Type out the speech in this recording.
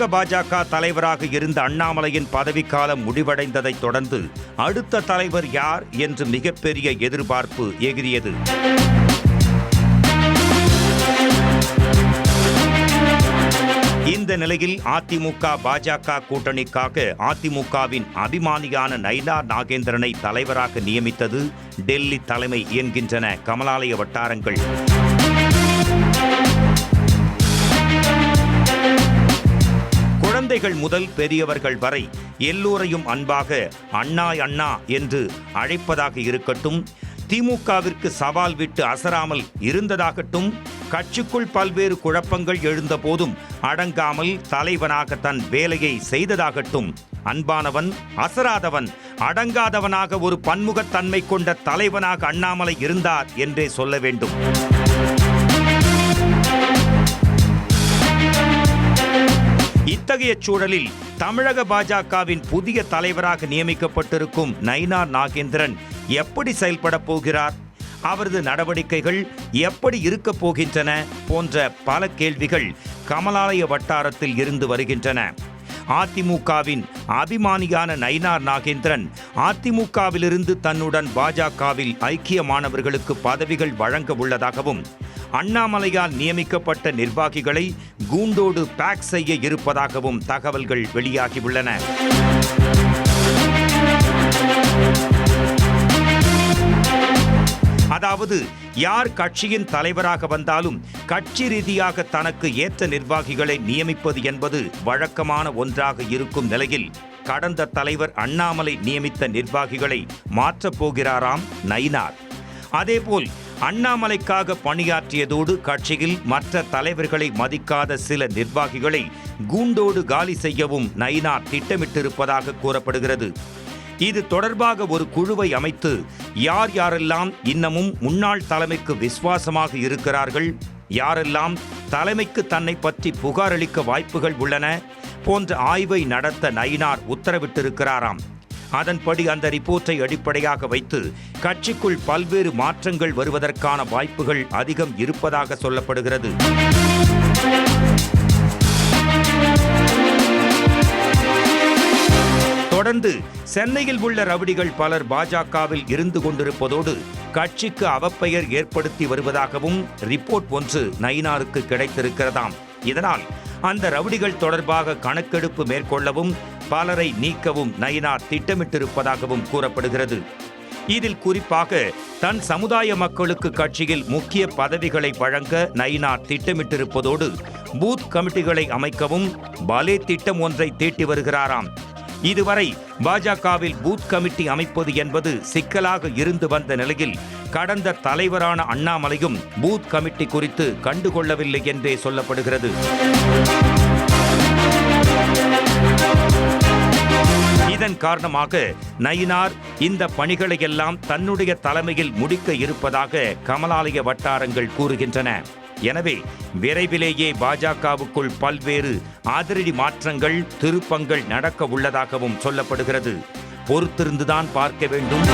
தமிழக பாஜக தலைவராக இருந்த அண்ணாமலையின் பதவிக்காலம் முடிவடைந்ததைத் தொடர்ந்து அடுத்த தலைவர் யார் என்று மிகப்பெரிய எதிர்பார்ப்பு எகிரியது. இந்த நிலையில் அதிமுக பாஜக கூட்டணிக்காக அதிமுகவின் அபிமானியான நயினார் நாகேந்திரனை தலைவராக நியமித்தது டெல்லி தலைமை என்கின்றன கமலாலய வட்டாரங்கள். குழந்தைகள் முதல் பெரியவர்கள் வரை எல்லோரையும் அன்பாக அண்ணா அண்ணா என்று அழைப்பதாக இருக்கட்டும், திமுகவிற்கு சவால் விட்டு அசராமல் இருந்ததாகட்டும், கட்சிக்குள் பல்வேறு குழப்பங்கள் எழுந்த போதும் அடங்காமல் தலைவனாக தன் வேலையை செய்ததாகட்டும், அன்பானவன், அசராதவன், அடங்காதவனாக ஒரு பன்முகத்தன்மை கொண்ட தலைவனாக அண்ணாமலை இருந்தார் என்றே சொல்ல வேண்டும். இத்தகைய சூழலில் தமிழக பாஜகவின் புதிய தலைவராக நியமிக்கப்பட்டிருக்கும் நயினார் நாகேந்திரன் எப்படி செயல்பட போகிறார், அவரது நடவடிக்கைகள் எப்படி இருக்க போகின்றன போன்ற பல கேள்விகள் கமலாலய வட்டாரத்தில் இருந்து வருகின்றன. அதிமுகவின் அபிமானியான நயினார் நாகேந்திரன் அதிமுகவிலிருந்து தன்னுடன் பாஜகவில் ஐக்கியமானவர்களுக்கு பதவிகள் வழங்க உள்ளதாகவும், அண்ணாமலையால் நியமிக்கப்பட்ட நிர்வாகிகளை கூண்டோடு பேக் செய்ய இருப்பதாகவும் தகவல்கள் வெளியாகியுள்ளன. அதாவது யார் கட்சியின் தலைவராக வந்தாலும் கட்சி ரீதியாக தனக்கு ஏற்ற நிர்வாகிகளை நியமிப்பது என்பது வழக்கமான ஒன்றாக இருக்கும் நிலையில், கடந்த தலைவர் அண்ணாமலை நியமித்த நிர்வாகிகளை மாற்றப் போகிறாராம் நயினார். அதேபோல் அண்ணாமலைக்காக பணியாற்றியதோடு கட்சியில் மற்ற தலைவர்களை மதிக்காத சில நிர்வாகிகளை கூண்டோடு காலி செய்யவும் நயினார் திட்டமிட்டிருப்பதாக கூறப்படுகிறது. இது தொடர்பாக ஒரு குழுவை அமைத்து யார் யாரெல்லாம் இன்னமும் முன்னாள் தலைமைக்கு விசுவாசமாக இருக்கிறார்கள், யாரெல்லாம் தலைமைக்கு தன்னை பற்றி புகார் அளிக்க வாய்ப்புகள் உள்ளன போன்ற ஆய்வை நடத்த நயினார் உத்தரவிட்டிருக்கிறாராம். அதன்படி அந்த ரிப்போர்ட்டை அடிப்படையாக வைத்து கட்சிக்குள் பல்வேறு மாற்றங்கள் வருவதற்கான வாய்ப்புகள் அதிகம் இருப்பதாக சொல்லப்படுகிறது. தொடர்ந்து சென்னையில் உள்ள ரவுடிகள் பலர் பாஜகவில் இருந்து கொண்டிருப்பதோடு கட்சிக்கு அவப்பெயர் ஏற்படுத்தி வருவதாகவும் ரிப்போர்ட் ஒன்று நயினாருக்கு கிடைத்திருக்கிறதாம். இதனால் அந்த ரவுடிகள் தொடர்பாக கணக்கெடுப்பு மேற்கொள்ளவும் பலரை நீக்கவும் நயினார் திட்டமிட்டிருப்பதாகவும் கூறப்படுகிறது. இதில் குறிப்பாக தன் சமுதாய மக்களுக்கு கட்சியில் முக்கிய பதவிகளை வழங்க நயினார் திட்டமிட்டிருப்பதோடு பூத் கமிட்டிகளை அமைக்கவும் பலே திட்டம் ஒன்றை தீட்டி வருகிறாராம். இதுவரை பாஜகவில் பூத் கமிட்டி அமைப்பது என்பது சிக்கலாக இருந்து வந்த நிலையில் கடந்த தலைவரான அண்ணாமலையும் பூத் கமிட்டி குறித்து கண்டுகொள்ளவில்லை என்றே சொல்லப்படுகிறது. இதன் காரணமாக நயினார் இந்த பணிகளை எல்லாம் தன்னுடைய தலைமையில் முடிக்க இருப்பதாக கமலாலய வட்டாரங்கள் கூறுகின்றன. எனவே விரைவிலேயே பாஜகவுக்குள் பல்வேறு அதிரடி மாற்றங்கள், திருப்பங்கள் நடக்க உள்ளதாகவும் சொல்லப்படுகிறது. பொறுத்திருந்துதான் பார்க்க வேண்டும்.